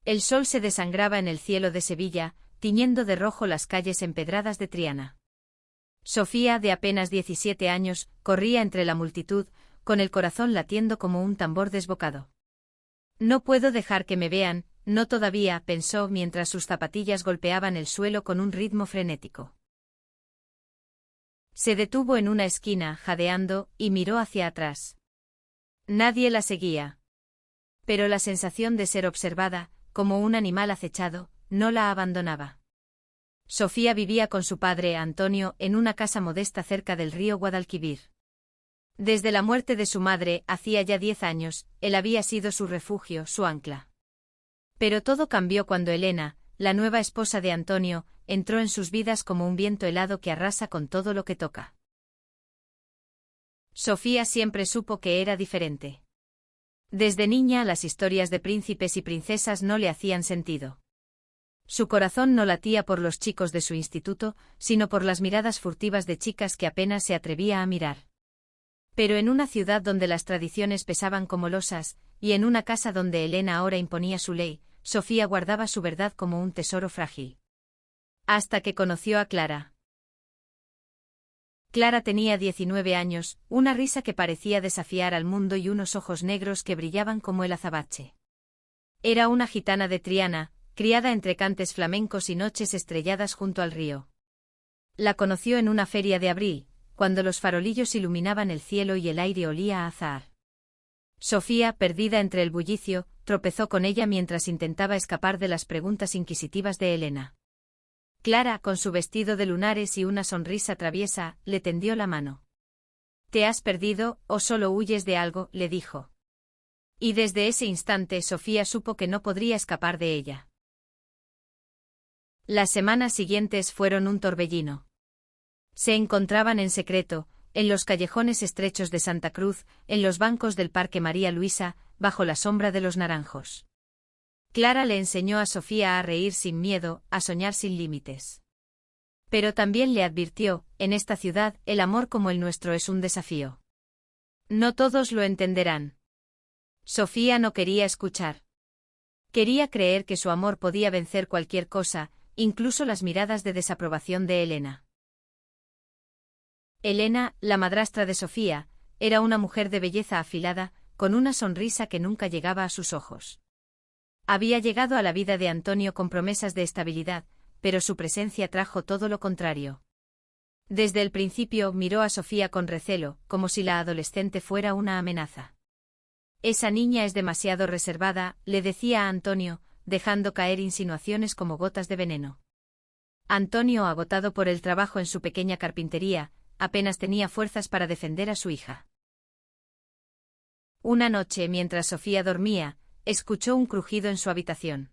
El sol se desangraba en el cielo de Sevilla, tiñendo de rojo las calles empedradas de Triana. Sofía, de apenas 17 años, corría entre la multitud, con el corazón latiendo como un tambor desbocado. No puedo dejar que me vean, no todavía, pensó mientras sus zapatillas golpeaban el suelo con un ritmo frenético. Se detuvo en una esquina, jadeando, y miró hacia atrás. Nadie la seguía. Pero la sensación de ser observada, como un animal acechado, no la abandonaba. Sofía vivía con su padre, Antonio, en una casa modesta cerca del río Guadalquivir. Desde la muerte de su madre, hacía ya 10 años, él había sido su refugio, su ancla. Pero todo cambió cuando Elena, la nueva esposa de Antonio, entró en sus vidas como un viento helado que arrasa con todo lo que toca. Sofía siempre supo que era diferente. Desde niña las historias de príncipes y princesas no le hacían sentido. Su corazón no latía por los chicos de su instituto, sino por las miradas furtivas de chicas que apenas se atrevía a mirar. Pero en una ciudad donde las tradiciones pesaban como losas, y en una casa donde Elena ahora imponía su ley, Sofía guardaba su verdad como un tesoro frágil. Hasta que conoció a Clara. Clara tenía 19 años, una risa que parecía desafiar al mundo y unos ojos negros que brillaban como el azabache. Era una gitana de Triana, criada entre cantes flamencos y noches estrelladas junto al río. La conoció en una feria de abril, cuando los farolillos iluminaban el cielo y el aire olía a azahar. Sofía, perdida entre el bullicio, tropezó con ella mientras intentaba escapar de las preguntas inquisitivas de Elena. Clara, con su vestido de lunares y una sonrisa traviesa, le tendió la mano. «¿Te has perdido, o solo huyes de algo?», le dijo. Y desde ese instante Sofía supo que no podría escapar de ella. Las semanas siguientes fueron un torbellino. Se encontraban en secreto, en los callejones estrechos de Santa Cruz, en los bancos del Parque María Luisa, bajo la sombra de los naranjos. Clara le enseñó a Sofía a reír sin miedo, a soñar sin límites. Pero también le advirtió, en esta ciudad, el amor como el nuestro es un desafío. No todos lo entenderán. Sofía no quería escuchar. Quería creer que su amor podía vencer cualquier cosa, incluso las miradas de desaprobación de Elena. Elena, la madrastra de Sofía, era una mujer de belleza afilada, con una sonrisa que nunca llegaba a sus ojos. Había llegado a la vida de Antonio con promesas de estabilidad, pero su presencia trajo todo lo contrario. Desde el principio miró a Sofía con recelo, como si la adolescente fuera una amenaza. «Esa niña es demasiado reservada», le decía a Antonio, dejando caer insinuaciones como gotas de veneno. Antonio, agotado por el trabajo en su pequeña carpintería, apenas tenía fuerzas para defender a su hija. Una noche, mientras Sofía dormía, escuchó un crujido en su habitación.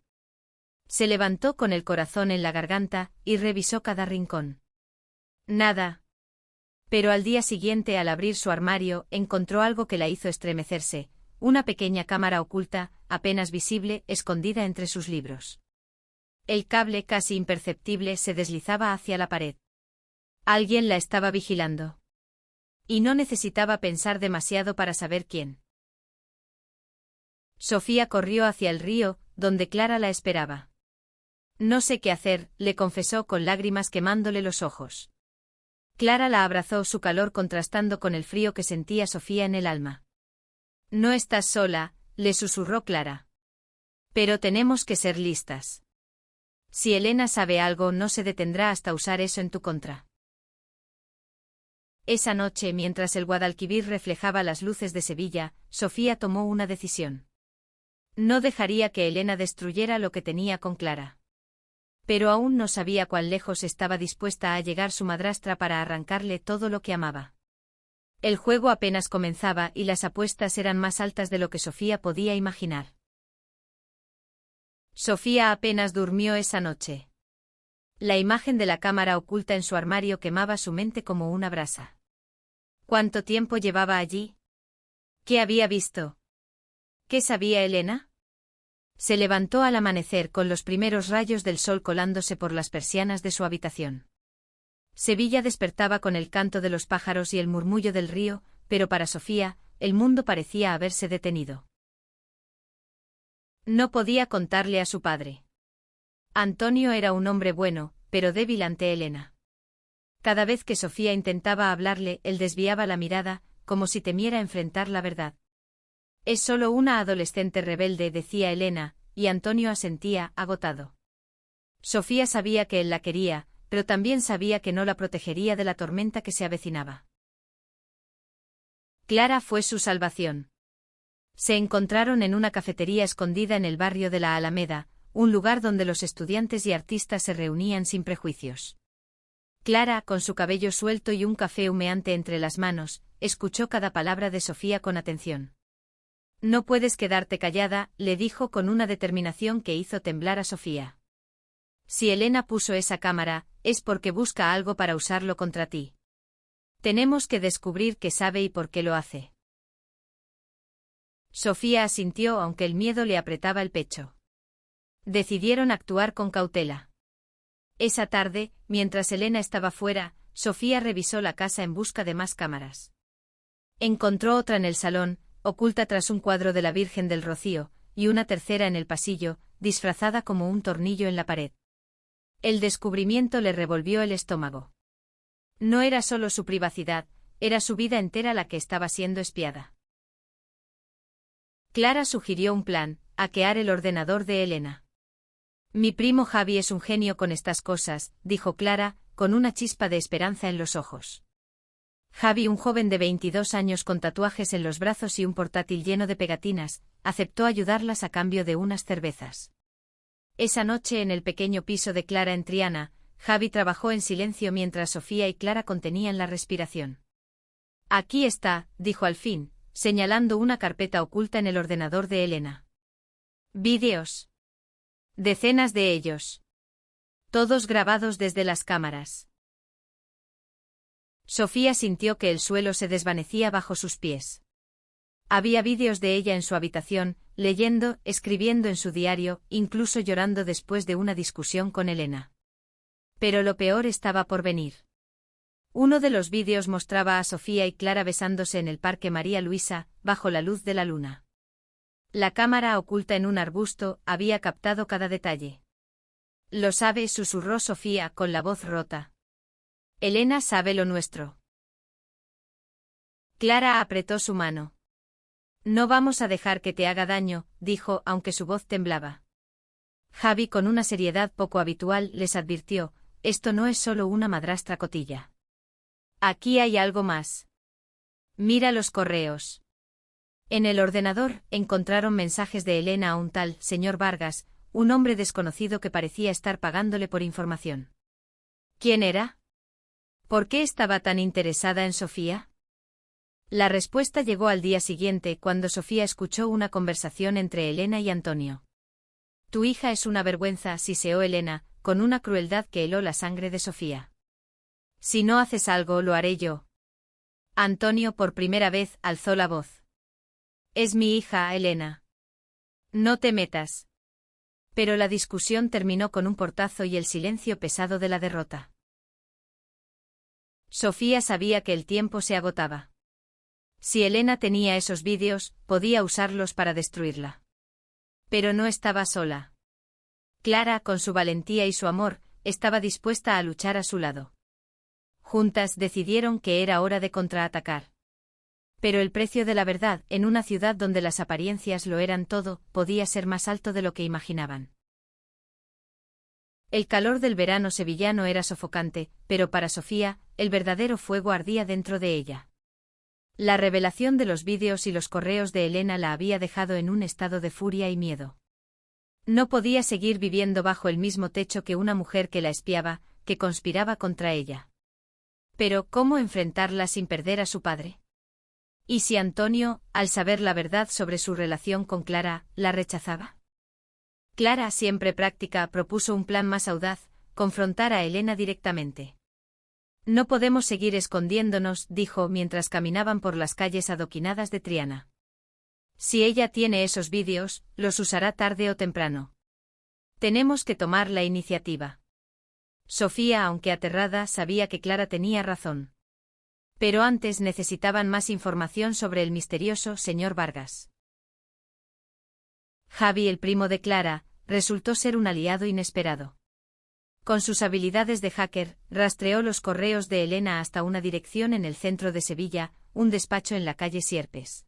Se levantó con el corazón en la garganta y revisó cada rincón. Nada. Pero al día siguiente, al abrir su armario, encontró algo que la hizo estremecerse, una pequeña cámara oculta, apenas visible, escondida entre sus libros. El cable, casi imperceptible, se deslizaba hacia la pared. Alguien la estaba vigilando. Y no necesitaba pensar demasiado para saber quién. Sofía corrió hacia el río, donde Clara la esperaba. «No sé qué hacer», le confesó con lágrimas quemándole los ojos. Clara la abrazó, su calor contrastando con el frío que sentía Sofía en el alma. «No estás sola», le susurró Clara. «Pero tenemos que ser listas. Si Elena sabe algo, no se detendrá hasta usar eso en tu contra». Esa noche, mientras el Guadalquivir reflejaba las luces de Sevilla, Sofía tomó una decisión. No dejaría que Elena destruyera lo que tenía con Clara. Pero aún no sabía cuán lejos estaba dispuesta a llegar su madrastra para arrancarle todo lo que amaba. El juego apenas comenzaba y las apuestas eran más altas de lo que Sofía podía imaginar. Sofía apenas durmió esa noche. La imagen de la cámara oculta en su armario quemaba su mente como una brasa. ¿Cuánto tiempo llevaba allí? ¿Qué había visto? ¿Qué sabía Elena? Se levantó al amanecer con los primeros rayos del sol colándose por las persianas de su habitación. Sevilla despertaba con el canto de los pájaros y el murmullo del río, pero para Sofía, el mundo parecía haberse detenido. No podía contarle a su padre. Antonio era un hombre bueno, pero débil ante Elena. Cada vez que Sofía intentaba hablarle, él desviaba la mirada, como si temiera enfrentar la verdad. Es solo una adolescente rebelde, decía Elena, y Antonio asentía, agotado. Sofía sabía que él la quería, pero también sabía que no la protegería de la tormenta que se avecinaba. Clara fue su salvación. Se encontraron en una cafetería escondida en el barrio de la Alameda, un lugar donde los estudiantes y artistas se reunían sin prejuicios. Clara, con su cabello suelto y un café humeante entre las manos, escuchó cada palabra de Sofía con atención. No puedes quedarte callada, le dijo con una determinación que hizo temblar a Sofía. Si Elena puso esa cámara, es porque busca algo para usarlo contra ti. Tenemos que descubrir qué sabe y por qué lo hace. Sofía asintió aunque el miedo le apretaba el pecho. Decidieron actuar con cautela. Esa tarde, mientras Elena estaba fuera, Sofía revisó la casa en busca de más cámaras. Encontró otra en el salón, oculta tras un cuadro de la Virgen del Rocío, y una tercera en el pasillo, disfrazada como un tornillo en la pared. El descubrimiento le revolvió el estómago. No era solo su privacidad, era su vida entera la que estaba siendo espiada. Clara sugirió un plan: hackear el ordenador de Elena. Mi primo Javi es un genio con estas cosas, dijo Clara, con una chispa de esperanza en los ojos. Javi, un joven de 22 años con tatuajes en los brazos y un portátil lleno de pegatinas, aceptó ayudarlas a cambio de unas cervezas. Esa noche en el pequeño piso de Clara en Triana, Javi trabajó en silencio mientras Sofía y Clara contenían la respiración. Aquí está, dijo al fin, señalando una carpeta oculta en el ordenador de Elena. Vídeos. Decenas de ellos. Todos grabados desde las cámaras. Sofía sintió que el suelo se desvanecía bajo sus pies. Había vídeos de ella en su habitación, leyendo, escribiendo en su diario, incluso llorando después de una discusión con Elena. Pero lo peor estaba por venir. Uno de los vídeos mostraba a Sofía y Clara besándose en el Parque María Luisa, bajo la luz de la luna. La cámara, oculta en un arbusto, había captado cada detalle. Lo sabe, susurró Sofía con la voz rota. Elena sabe lo nuestro. Clara apretó su mano. No vamos a dejar que te haga daño, dijo, aunque su voz temblaba. Javi, con una seriedad poco habitual, les advirtió: esto no es solo una madrastra cotilla. Aquí hay algo más. Mira los correos. En el ordenador, encontraron mensajes de Elena a un tal señor Vargas, un hombre desconocido que parecía estar pagándole por información. ¿Quién era? ¿Por qué estaba tan interesada en Sofía? La respuesta llegó al día siguiente, cuando Sofía escuchó una conversación entre Elena y Antonio. Tu hija es una vergüenza, siseó Elena, con una crueldad que heló la sangre de Sofía. Si no haces algo, lo haré yo. Antonio por primera vez alzó la voz. Es mi hija, Elena. No te metas. Pero la discusión terminó con un portazo y el silencio pesado de la derrota. Sofía sabía que el tiempo se agotaba. Si Elena tenía esos vídeos, podía usarlos para destruirla. Pero no estaba sola. Clara, con su valentía y su amor, estaba dispuesta a luchar a su lado. Juntas decidieron que era hora de contraatacar. Pero el precio de la verdad, en una ciudad donde las apariencias lo eran todo, podía ser más alto de lo que imaginaban. El calor del verano sevillano era sofocante, pero para Sofía, el verdadero fuego ardía dentro de ella. La revelación de los vídeos y los correos de Elena la había dejado en un estado de furia y miedo. No podía seguir viviendo bajo el mismo techo que una mujer que la espiaba, que conspiraba contra ella. Pero, ¿cómo enfrentarla sin perder a su padre? ¿Y si Antonio, al saber la verdad sobre su relación con Clara, la rechazaba? Clara, siempre práctica, propuso un plan más audaz: confrontar a Elena directamente. No podemos seguir escondiéndonos, dijo mientras caminaban por las calles adoquinadas de Triana. Si ella tiene esos vídeos, los usará tarde o temprano. Tenemos que tomar la iniciativa. Sofía, aunque aterrada, sabía que Clara tenía razón. Pero antes necesitaban más información sobre el misterioso señor Vargas. Javi, el primo de Clara, resultó ser un aliado inesperado. Con sus habilidades de hacker, rastreó los correos de Elena hasta una dirección en el centro de Sevilla, un despacho en la calle Sierpes.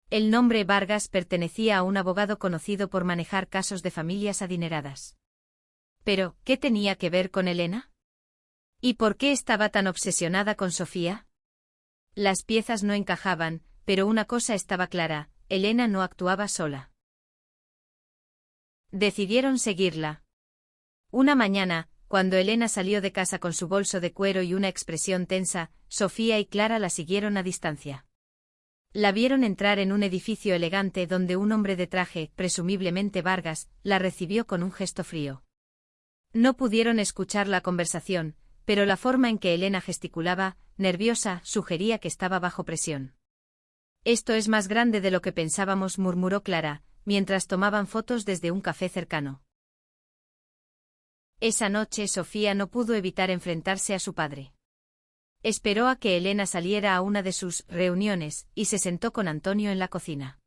El nombre Vargas pertenecía a un abogado conocido por manejar casos de familias adineradas. Pero, ¿qué tenía que ver con Elena? ¿Y por qué estaba tan obsesionada con Sofía? Las piezas no encajaban, pero una cosa estaba clara: Elena no actuaba sola. Decidieron seguirla. Una mañana, cuando Elena salió de casa con su bolso de cuero y una expresión tensa, Sofía y Clara la siguieron a distancia. La vieron entrar en un edificio elegante donde un hombre de traje, presumiblemente Vargas, la recibió con un gesto frío. No pudieron escuchar la conversación, pero la forma en que Elena gesticulaba, nerviosa, sugería que estaba bajo presión. «Esto es más grande de lo que pensábamos», murmuró Clara, mientras tomaban fotos desde un café cercano. Esa noche Sofía no pudo evitar enfrentarse a su padre. Esperó a que Elena saliera a una de sus reuniones y se sentó con Antonio en la cocina.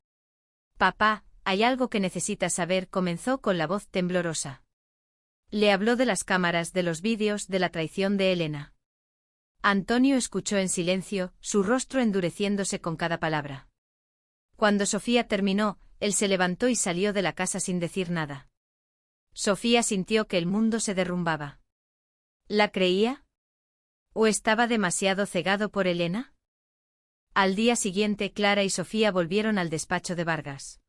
«Papá, hay algo que necesitas saber», comenzó con la voz temblorosa. Le habló de las cámaras, de los vídeos, de la traición de Elena. Antonio escuchó en silencio, su rostro endureciéndose con cada palabra. Cuando Sofía terminó, él se levantó y salió de la casa sin decir nada. Sofía sintió que el mundo se derrumbaba. ¿La creía? ¿O estaba demasiado cegado por Elena? Al día siguiente Clara y Sofía volvieron al despacho de Vargas.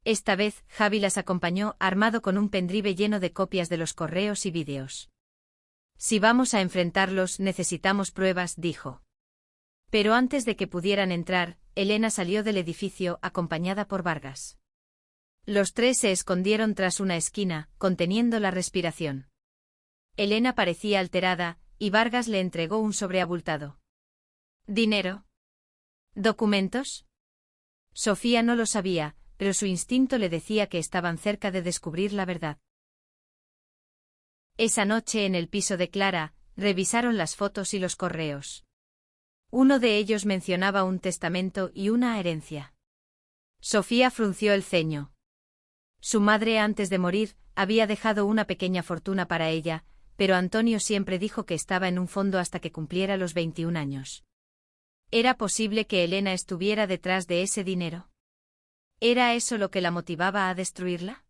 Esta vez, Javi las acompañó, armado con un pendrive lleno de copias de los correos y vídeos. «Si vamos a enfrentarlos, necesitamos pruebas», dijo. Pero antes de que pudieran entrar, Elena salió del edificio acompañada por Vargas. Los tres se escondieron tras una esquina, conteniendo la respiración. Elena parecía alterada, y Vargas le entregó un sobre abultado. ¿Dinero? ¿Documentos? Sofía no lo sabía, pero su instinto le decía que estaban cerca de descubrir la verdad. Esa noche en el piso de Clara, revisaron las fotos y los correos. Uno de ellos mencionaba un testamento y una herencia. Sofía frunció el ceño. Su madre, antes de morir, había dejado una pequeña fortuna para ella, pero Antonio siempre dijo que estaba en un fondo hasta que cumpliera los 21 años. ¿Era posible que Elena estuviera detrás de ese dinero? ¿Era eso lo que la motivaba a destruirla?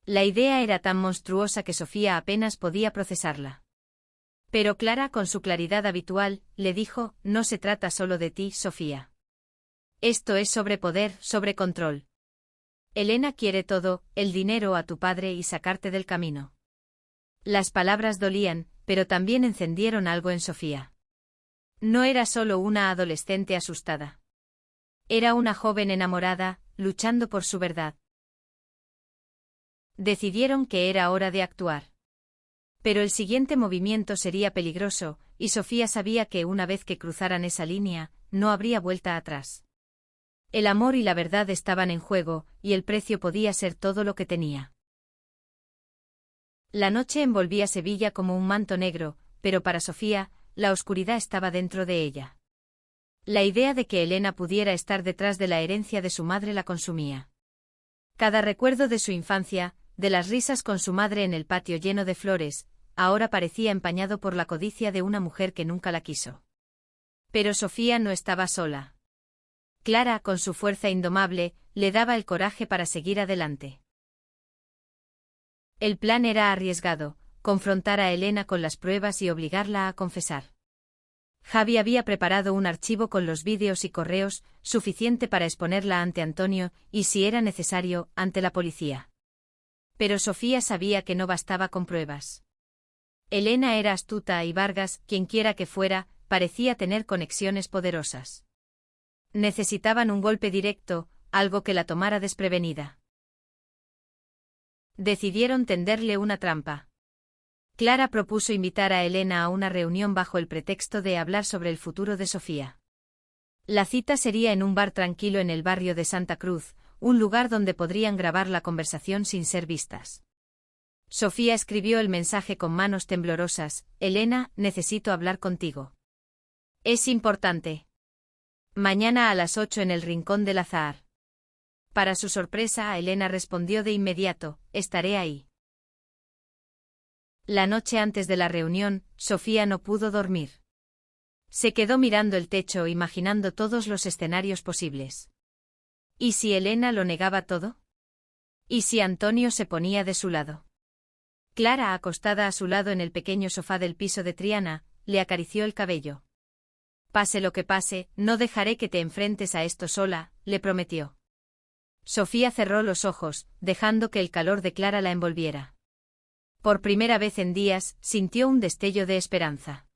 La idea era tan monstruosa que Sofía apenas podía procesarla. Pero Clara, con su claridad habitual, le dijo: «No se trata solo de ti, Sofía. Esto es sobre poder, sobre control. Elena quiere todo, el dinero, a tu padre y sacarte del camino». Las palabras dolían, pero también encendieron algo en Sofía. No era solo una adolescente asustada. Era una joven enamorada, luchando por su verdad. Decidieron que era hora de actuar. Pero el siguiente movimiento sería peligroso, y Sofía sabía que una vez que cruzaran esa línea, no habría vuelta atrás. El amor y la verdad estaban en juego, y el precio podía ser todo lo que tenía. La noche envolvía Sevilla como un manto negro, pero para Sofía, la oscuridad estaba dentro de ella. La idea de que Elena pudiera estar detrás de la herencia de su madre la consumía. Cada recuerdo de su infancia, de las risas con su madre en el patio lleno de flores, ahora parecía empañado por la codicia de una mujer que nunca la quiso. Pero Sofía no estaba sola. Clara, con su fuerza indomable, le daba el coraje para seguir adelante. El plan era arriesgado: confrontar a Elena con las pruebas y obligarla a confesar. Javi había preparado un archivo con los vídeos y correos, suficiente para exponerla ante Antonio, y si era necesario, ante la policía. Pero Sofía sabía que no bastaba con pruebas. Elena era astuta y Vargas, quienquiera que fuera, parecía tener conexiones poderosas. Necesitaban un golpe directo, algo que la tomara desprevenida. Decidieron tenderle una trampa. Clara propuso invitar a Elena a una reunión bajo el pretexto de hablar sobre el futuro de Sofía. La cita sería en un bar tranquilo en el barrio de Santa Cruz, un lugar donde podrían grabar la conversación sin ser vistas. Sofía escribió el mensaje con manos temblorosas: «Elena, necesito hablar contigo. Es importante. Mañana a las 8 en el Rincón del Azahar». Para su sorpresa, Elena respondió de inmediato: estaré ahí. La noche antes de la reunión, Sofía no pudo dormir. Se quedó mirando el techo, imaginando todos los escenarios posibles. ¿Y si Elena lo negaba todo? ¿Y si Antonio se ponía de su lado? Clara, acostada a su lado en el pequeño sofá del piso de Triana, le acarició el cabello. Pase lo que pase, no dejaré que te enfrentes a esto sola, le prometió. Sofía cerró los ojos, dejando que el calor de Clara la envolviera. Por primera vez en días, sintió un destello de esperanza.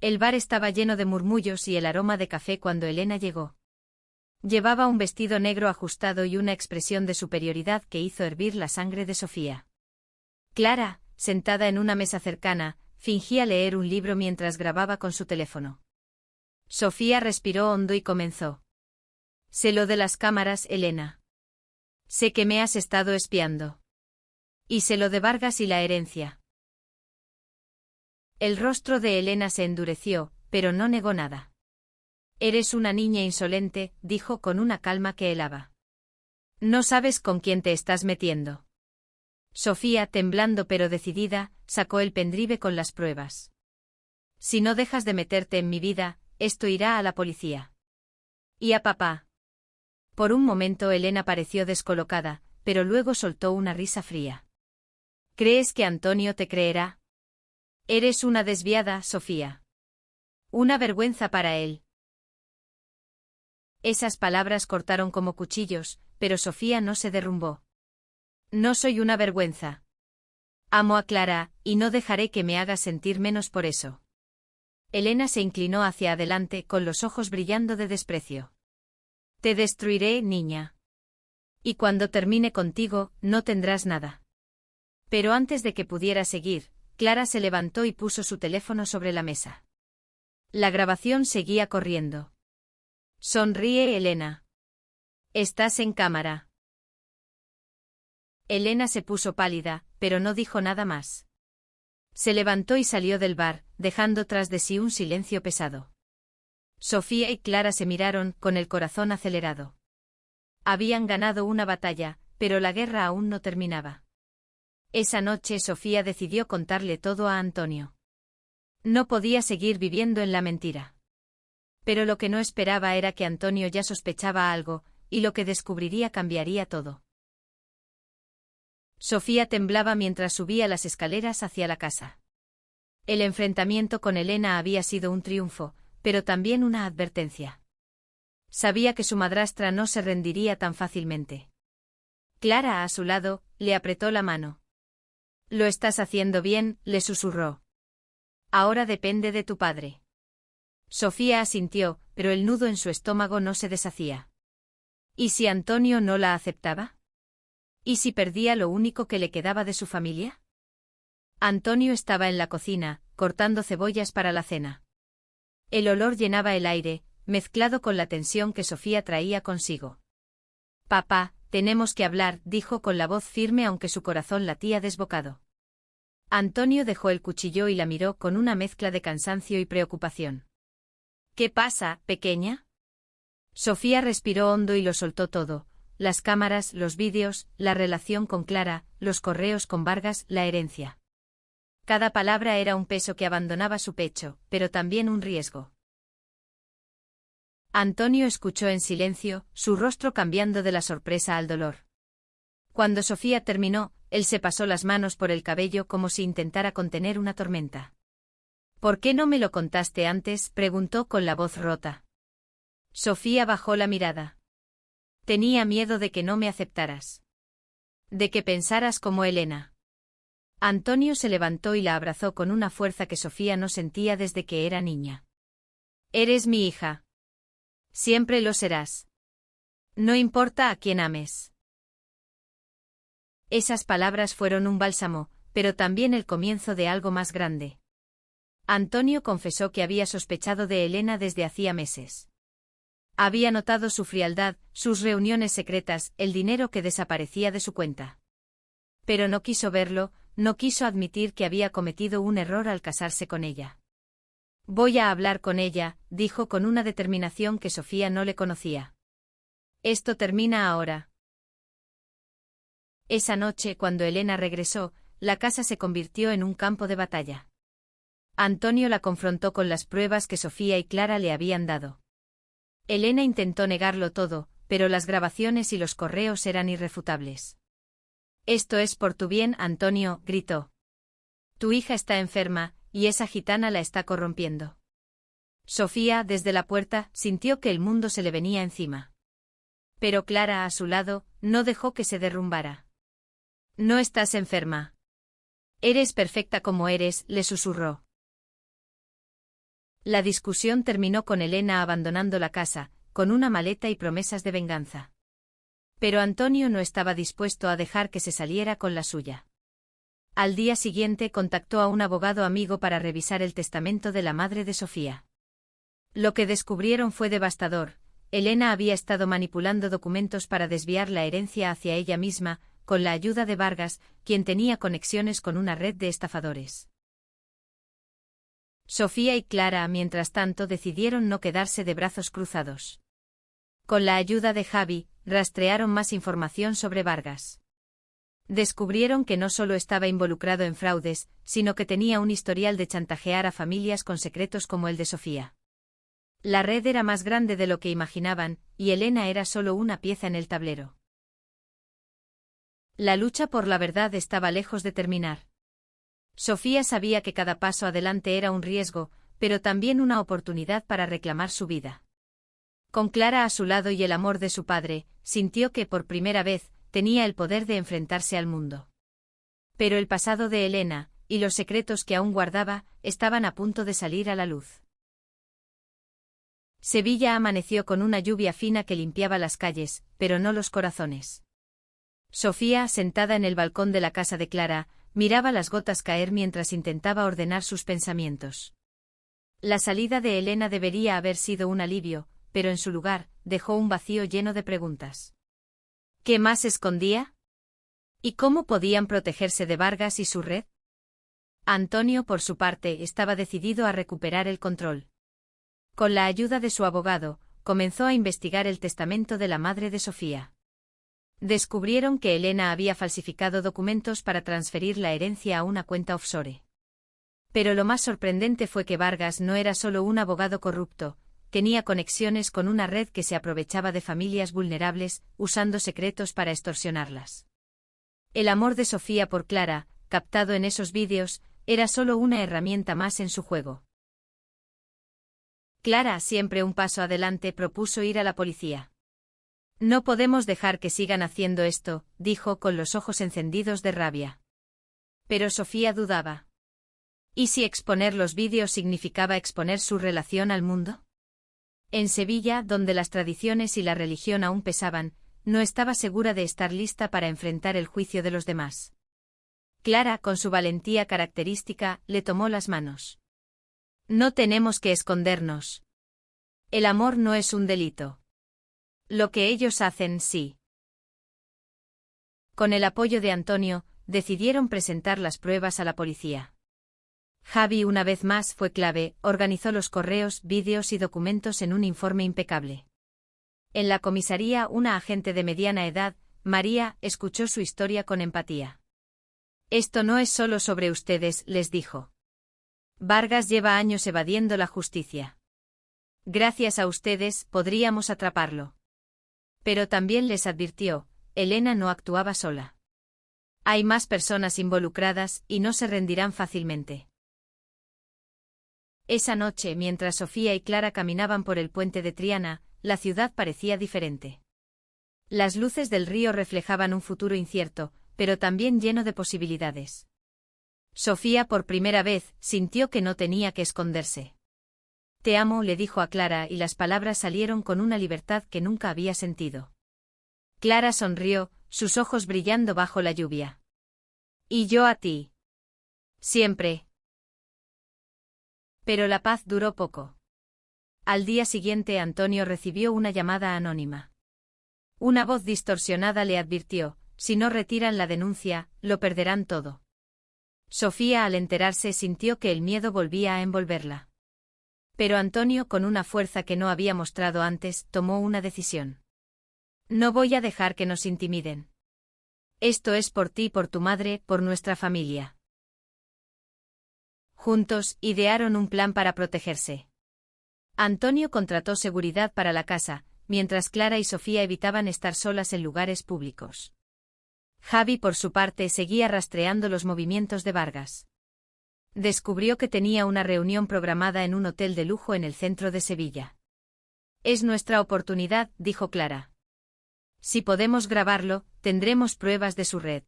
El bar estaba lleno de murmullos y el aroma de café cuando Elena llegó. Llevaba un vestido negro ajustado y una expresión de superioridad que hizo hervir la sangre de Sofía. Clara, sentada en una mesa cercana, fingía leer un libro mientras grababa con su teléfono. Sofía respiró hondo y comenzó. Sé lo de las cámaras, Elena. Sé que me has estado espiando. Y sé lo de Vargas y la herencia. El rostro de Elena se endureció, pero no negó nada. Eres una niña insolente, dijo con una calma que helaba. No sabes con quién te estás metiendo. Sofía, temblando pero decidida, sacó el pendrive con las pruebas. Si no dejas de meterte en mi vida, esto irá a la policía. ¿Y a papá? Por un momento Elena pareció descolocada, pero luego soltó una risa fría. ¿Crees que Antonio te creerá? Eres una desviada, Sofía. Una vergüenza para él. Esas palabras cortaron como cuchillos, pero Sofía no se derrumbó. No soy una vergüenza. Amo a Clara, y no dejaré que me hagas sentir menos por eso. Elena se inclinó hacia adelante con los ojos brillando de desprecio. Te destruiré, niña. Y cuando termine contigo, no tendrás nada. Pero antes de que pudiera seguir, Clara se levantó y puso su teléfono sobre la mesa. La grabación seguía corriendo. Sonríe, Elena. Estás en cámara. Elena se puso pálida, pero no dijo nada más. Se levantó y salió del bar, dejando tras de sí un silencio pesado. Sofía y Clara se miraron, con el corazón acelerado. Habían ganado una batalla, pero la guerra aún no terminaba. Esa noche Sofía decidió contarle todo a Antonio. No podía seguir viviendo en la mentira. Pero lo que no esperaba era que Antonio ya sospechaba algo, y lo que descubriría cambiaría todo. Sofía temblaba mientras subía las escaleras hacia la casa. El enfrentamiento con Elena había sido un triunfo, pero también una advertencia. Sabía que su madrastra no se rendiría tan fácilmente. Clara, a su lado, le apretó la mano. Lo estás haciendo bien, le susurró. Ahora depende de tu padre. Sofía asintió, pero el nudo en su estómago no se deshacía. ¿Y si Antonio no la aceptaba? ¿Y si perdía lo único que le quedaba de su familia? Antonio estaba en la cocina, cortando cebollas para la cena. El olor llenaba el aire, mezclado con la tensión que Sofía traía consigo. Papá, tenemos que hablar, dijo con la voz firme aunque su corazón latía desbocado. Antonio dejó el cuchillo y la miró con una mezcla de cansancio y preocupación. ¿Qué pasa, pequeña? Sofía respiró hondo y lo soltó todo: las cámaras, los vídeos, la relación con Clara, los correos con Vargas, la herencia. Cada palabra era un peso que abandonaba su pecho, pero también un riesgo. Antonio escuchó en silencio, su rostro cambiando de la sorpresa al dolor. Cuando Sofía terminó, él se pasó las manos por el cabello como si intentara contener una tormenta. ¿Por qué no me lo contaste antes?, preguntó con la voz rota. Sofía bajó la mirada. Tenía miedo de que no me aceptaras. De que pensaras como Elena. Antonio se levantó y la abrazó con una fuerza que Sofía no sentía desde que era niña. Eres mi hija. Siempre lo serás. No importa a quién ames. Esas palabras fueron un bálsamo, pero también el comienzo de algo más grande. Antonio confesó que había sospechado de Elena desde hacía meses. Había notado su frialdad, sus reuniones secretas, el dinero que desaparecía de su cuenta. Pero no quiso verlo, no quiso admitir que había cometido un error al casarse con ella. Voy a hablar con ella, dijo con una determinación que Sofía no le conocía. Esto termina ahora. Esa noche, cuando Elena regresó, la casa se convirtió en un campo de batalla. Antonio la confrontó con las pruebas que Sofía y Clara le habían dado. Elena intentó negarlo todo, pero las grabaciones y los correos eran irrefutables. «Esto es por tu bien, Antonio», gritó. «Tu hija está enferma, y esa gitana la está corrompiendo». Sofía, desde la puerta, sintió que el mundo se le venía encima. Pero Clara, a su lado, no dejó que se derrumbara. «No estás enferma. Eres perfecta como eres», le susurró. La discusión terminó con Elena abandonando la casa, con una maleta y promesas de venganza. Pero Antonio no estaba dispuesto a dejar que se saliera con la suya. Al día siguiente contactó a un abogado amigo para revisar el testamento de la madre de Sofía. Lo que descubrieron fue devastador. Elena había estado manipulando documentos para desviar la herencia hacia ella misma, con la ayuda de Vargas, quien tenía conexiones con una red de estafadores. Sofía y Clara, mientras tanto, decidieron no quedarse de brazos cruzados. Con la ayuda de Javi, rastrearon más información sobre Vargas. Descubrieron que no solo estaba involucrado en fraudes, sino que tenía un historial de chantajear a familias con secretos como el de Sofía. La red era más grande de lo que imaginaban, y Elena era solo una pieza en el tablero. La lucha por la verdad estaba lejos de terminar. Sofía sabía que cada paso adelante era un riesgo, pero también una oportunidad para reclamar su vida. Con Clara a su lado y el amor de su padre, sintió que, por primera vez, tenía el poder de enfrentarse al mundo. Pero el pasado de Elena, y los secretos que aún guardaba, estaban a punto de salir a la luz. Sevilla amaneció con una lluvia fina que limpiaba las calles, pero no los corazones. Sofía, sentada en el balcón de la casa de Clara, miraba las gotas caer mientras intentaba ordenar sus pensamientos. La salida de Elena debería haber sido un alivio, pero en su lugar, dejó un vacío lleno de preguntas. ¿Qué más escondía? ¿Y cómo podían protegerse de Vargas y su red? Antonio, por su parte, estaba decidido a recuperar el control. Con la ayuda de su abogado, comenzó a investigar el testamento de la madre de Sofía. Descubrieron que Elena había falsificado documentos para transferir la herencia a una cuenta offshore. Pero lo más sorprendente fue que Vargas no era solo un abogado corrupto, tenía conexiones con una red que se aprovechaba de familias vulnerables, usando secretos para extorsionarlas. El amor de Sofía por Clara, captado en esos vídeos, era solo una herramienta más en su juego. Clara, siempre un paso adelante, propuso ir a la policía. «No podemos dejar que sigan haciendo esto», dijo con los ojos encendidos de rabia. Pero Sofía dudaba. ¿Y si exponer los vídeos significaba exponer su relación al mundo? En Sevilla, donde las tradiciones y la religión aún pesaban, no estaba segura de estar lista para enfrentar el juicio de los demás. Clara, con su valentía característica, le tomó las manos. «No tenemos que escondernos. El amor no es un delito. Lo que ellos hacen, sí». Con el apoyo de Antonio, decidieron presentar las pruebas a la policía. Javi, una vez más, fue clave, organizó los correos, vídeos y documentos en un informe impecable. En la comisaría, una agente de mediana edad, María, escuchó su historia con empatía. «Esto no es solo sobre ustedes», les dijo. «Vargas lleva años evadiendo la justicia. Gracias a ustedes, podríamos atraparlo». Pero también les advirtió, Elena no actuaba sola. Hay más personas involucradas y no se rendirán fácilmente. Esa noche, mientras Sofía y Clara caminaban por el puente de Triana, la ciudad parecía diferente. Las luces del río reflejaban un futuro incierto, pero también lleno de posibilidades. Sofía, por primera vez, sintió que no tenía que esconderse. «Te amo», le dijo a Clara, y las palabras salieron con una libertad que nunca había sentido. Clara sonrió, sus ojos brillando bajo la lluvia. «Y yo a ti. Siempre». Pero la paz duró poco. Al día siguiente Antonio recibió una llamada anónima. Una voz distorsionada le advirtió, si no retiran la denuncia, lo perderán todo. Sofía, al enterarse, sintió que el miedo volvía a envolverla. Pero Antonio, con una fuerza que no había mostrado antes, tomó una decisión. No voy a dejar que nos intimiden. Esto es por ti, por tu madre, por nuestra familia. Juntos, idearon un plan para protegerse. Antonio contrató seguridad para la casa, mientras Clara y Sofía evitaban estar solas en lugares públicos. Javi, por su parte, seguía rastreando los movimientos de Vargas. Descubrió que tenía una reunión programada en un hotel de lujo en el centro de Sevilla. Es nuestra oportunidad, dijo Clara. Si podemos grabarlo, tendremos pruebas de su red.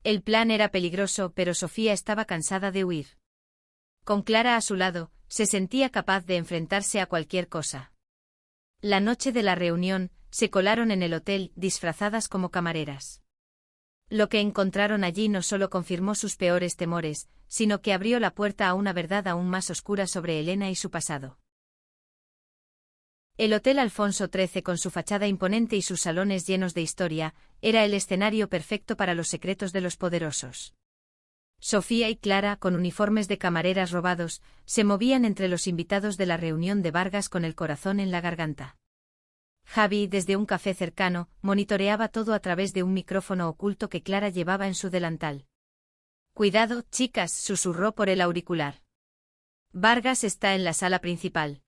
El plan era peligroso, pero Sofía estaba cansada de huir. Con Clara a su lado, se sentía capaz de enfrentarse a cualquier cosa. La noche de la reunión, se colaron en el hotel, disfrazadas como camareras. Lo que encontraron allí no solo confirmó sus peores temores, sino que abrió la puerta a una verdad aún más oscura sobre Elena y su pasado. El Hotel Alfonso XIII, con su fachada imponente y sus salones llenos de historia, era el escenario perfecto para los secretos de los poderosos. Sofía y Clara, con uniformes de camareras robados, se movían entre los invitados de la reunión de Vargas con el corazón en la garganta. Javi, desde un café cercano, monitoreaba todo a través de un micrófono oculto que Clara llevaba en su delantal. «Cuidado, chicas», susurró por el auricular. «Vargas está en la sala principal».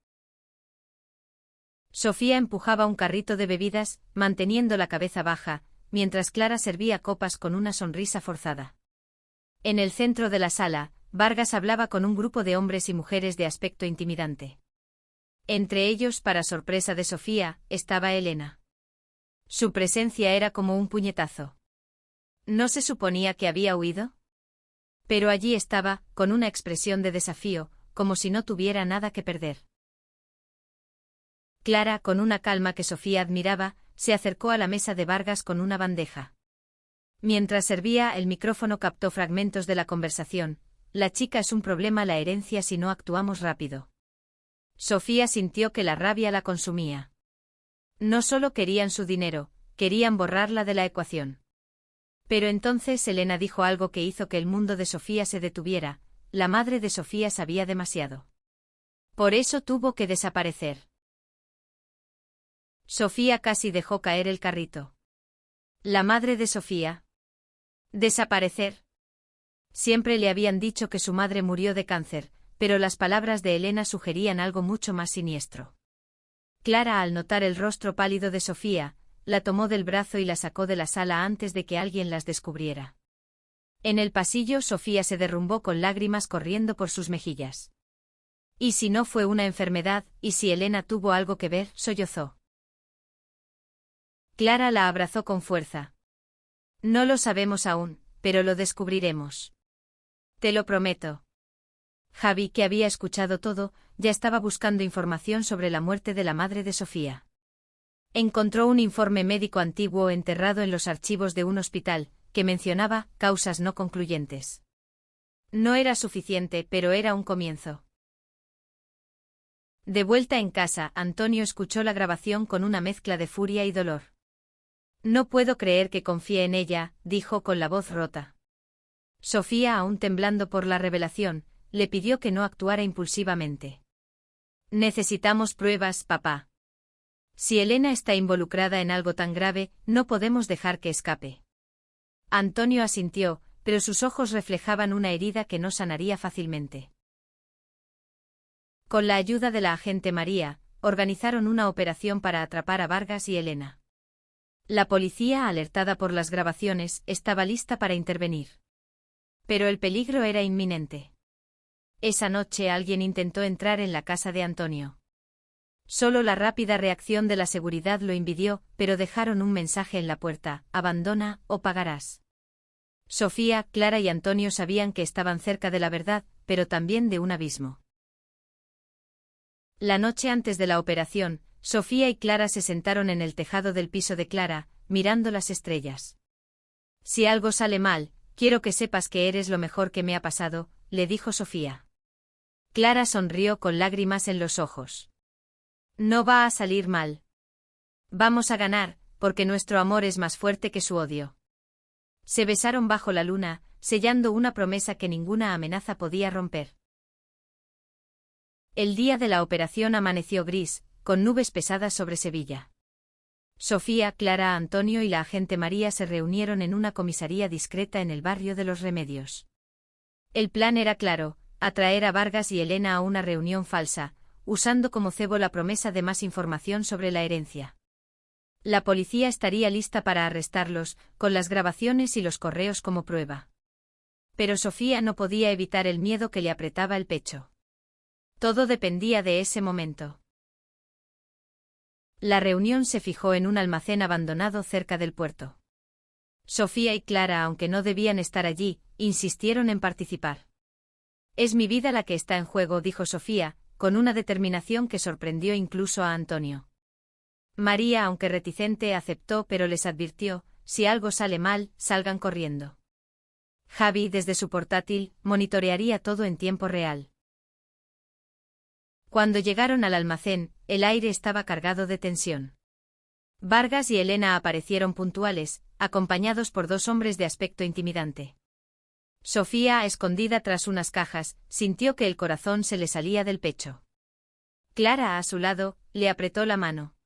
Sofía empujaba un carrito de bebidas, manteniendo la cabeza baja, mientras Clara servía copas con una sonrisa forzada. En el centro de la sala, Vargas hablaba con un grupo de hombres y mujeres de aspecto intimidante. Entre ellos, para sorpresa de Sofía, estaba Elena. Su presencia era como un puñetazo. ¿No se suponía que había huido? Pero allí estaba, con una expresión de desafío, como si no tuviera nada que perder. Clara, con una calma que Sofía admiraba, se acercó a la mesa de Vargas con una bandeja. Mientras servía, el micrófono captó fragmentos de la conversación. «La chica es un problema, la herencia si no actuamos rápido». Sofía sintió que la rabia la consumía. No solo querían su dinero, querían borrarla de la ecuación. Pero entonces Elena dijo algo que hizo que el mundo de Sofía se detuviera. La madre de Sofía sabía demasiado. Por eso tuvo que desaparecer. Sofía casi dejó caer el carrito. La madre de Sofía. ¿Desaparecer? Siempre le habían dicho que su madre murió de cáncer, pero las palabras de Elena sugerían algo mucho más siniestro. Clara, al notar el rostro pálido de Sofía, la tomó del brazo y la sacó de la sala antes de que alguien las descubriera. En el pasillo, Sofía se derrumbó con lágrimas corriendo por sus mejillas. ¿Y si no fue una enfermedad, y si Elena tuvo algo que ver?, sollozó. Clara la abrazó con fuerza. No lo sabemos aún, pero lo descubriremos. Te lo prometo. Javi, que había escuchado todo, ya estaba buscando información sobre la muerte de la madre de Sofía. Encontró un informe médico antiguo enterrado en los archivos de un hospital, que mencionaba causas no concluyentes. No era suficiente, pero era un comienzo. De vuelta en casa, Antonio escuchó la grabación con una mezcla de furia y dolor. No puedo creer que confíe en ella, dijo con la voz rota. Sofía, aún temblando por la revelación, le pidió que no actuara impulsivamente. Necesitamos pruebas, papá. Si Elena está involucrada en algo tan grave, no podemos dejar que escape. Antonio asintió, pero sus ojos reflejaban una herida que no sanaría fácilmente. Con la ayuda de la agente María, organizaron una operación para atrapar a Vargas y Elena. La policía, alertada por las grabaciones, estaba lista para intervenir. Pero el peligro era inminente. Esa noche alguien intentó entrar en la casa de Antonio. Solo la rápida reacción de la seguridad lo impidió, pero dejaron un mensaje en la puerta: abandona, o pagarás. Sofía, Clara y Antonio sabían que estaban cerca de la verdad, pero también de un abismo. La noche antes de la operación, Sofía y Clara se sentaron en el tejado del piso de Clara, mirando las estrellas. Si algo sale mal, quiero que sepas que eres lo mejor que me ha pasado, le dijo Sofía. Clara sonrió con lágrimas en los ojos. No va a salir mal. Vamos a ganar, porque nuestro amor es más fuerte que su odio. Se besaron bajo la luna, sellando una promesa que ninguna amenaza podía romper. El día de la operación amaneció gris, con nubes pesadas sobre Sevilla. Sofía, Clara, Antonio y la agente María se reunieron en una comisaría discreta en el barrio de Los Remedios. El plan era claro: atraer a Vargas y Elena a una reunión falsa, usando como cebo la promesa de más información sobre la herencia. La policía estaría lista para arrestarlos, con las grabaciones y los correos como prueba. Pero Sofía no podía evitar el miedo que le apretaba el pecho. Todo dependía de ese momento. La reunión se fijó en un almacén abandonado cerca del puerto. Sofía y Clara, aunque no debían estar allí, insistieron en participar. «Es mi vida la que está en juego», dijo Sofía, con una determinación que sorprendió incluso a Antonio. María, aunque reticente, aceptó, pero les advirtió: si algo sale mal, salgan corriendo. Javi, desde su portátil, monitorearía todo en tiempo real. Cuando llegaron al almacén, el aire estaba cargado de tensión. Vargas y Elena aparecieron puntuales, acompañados por dos hombres de aspecto intimidante. Sofía, escondida tras unas cajas, sintió que el corazón se le salía del pecho. Clara, a su lado, le apretó la mano.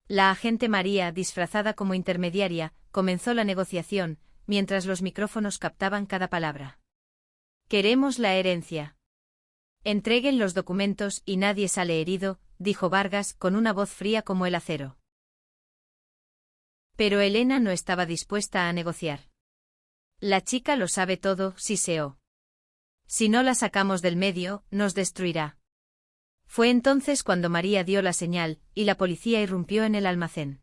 La agente María, disfrazada como intermediaria, comenzó la negociación, mientras los micrófonos captaban cada palabra. «Queremos la herencia. Entreguen los documentos y nadie sale herido», dijo Vargas con una voz fría como el acero. Pero Elena no estaba dispuesta a negociar. «La chica lo sabe todo», siseó. «Si no la sacamos del medio, nos destruirá». Fue entonces cuando María dio la señal, y la policía irrumpió en el almacén.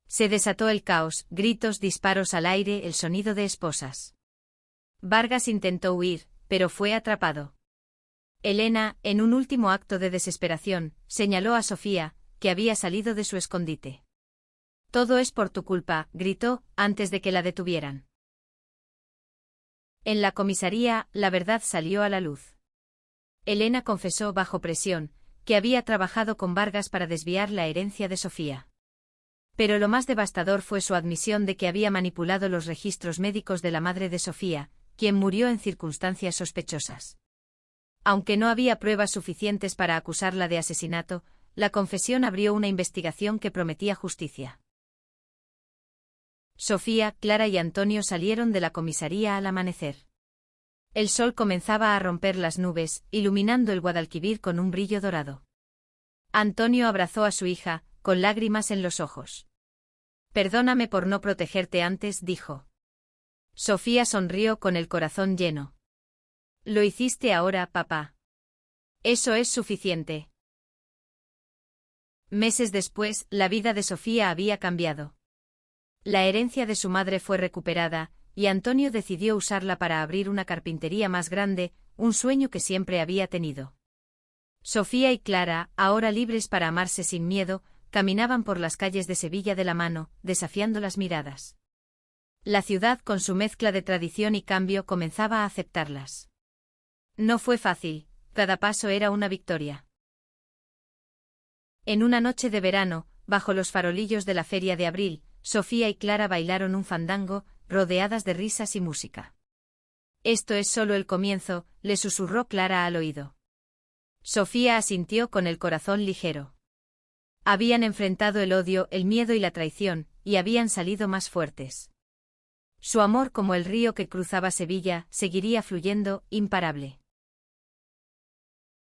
Se desató el caos: gritos, disparos al aire, el sonido de esposas. Vargas intentó huir, pero fue atrapado. Elena, en un último acto de desesperación, señaló a Sofía, que había salido de su escondite. «Todo es por tu culpa», gritó, antes de que la detuvieran. En la comisaría, la verdad salió a la luz. Elena confesó bajo presión que había trabajado con Vargas para desviar la herencia de Sofía. Pero lo más devastador fue su admisión de que había manipulado los registros médicos de la madre de Sofía, quien murió en circunstancias sospechosas. Aunque no había pruebas suficientes para acusarla de asesinato, la confesión abrió una investigación que prometía justicia. Sofía, Clara y Antonio salieron de la comisaría al amanecer. El sol comenzaba a romper las nubes, iluminando el Guadalquivir con un brillo dorado. Antonio abrazó a su hija, con lágrimas en los ojos. «Perdóname por no protegerte antes», dijo. Sofía sonrió con el corazón lleno. «Lo hiciste ahora, papá. Eso es suficiente». Meses después, la vida de Sofía había cambiado. La herencia de su madre fue recuperada, y Antonio decidió usarla para abrir una carpintería más grande, un sueño que siempre había tenido. Sofía y Clara, ahora libres para amarse sin miedo, caminaban por las calles de Sevilla de la mano, desafiando las miradas. La ciudad, con su mezcla de tradición y cambio, comenzaba a aceptarlas. No fue fácil, cada paso era una victoria. En una noche de verano, bajo los farolillos de la feria de abril, Sofía y Clara bailaron un fandango, rodeadas de risas y música. «Esto es solo el comienzo», le susurró Clara al oído. Sofía asintió con el corazón ligero. Habían enfrentado el odio, el miedo y la traición, y habían salido más fuertes. Su amor, como el río que cruzaba Sevilla, seguiría fluyendo, imparable.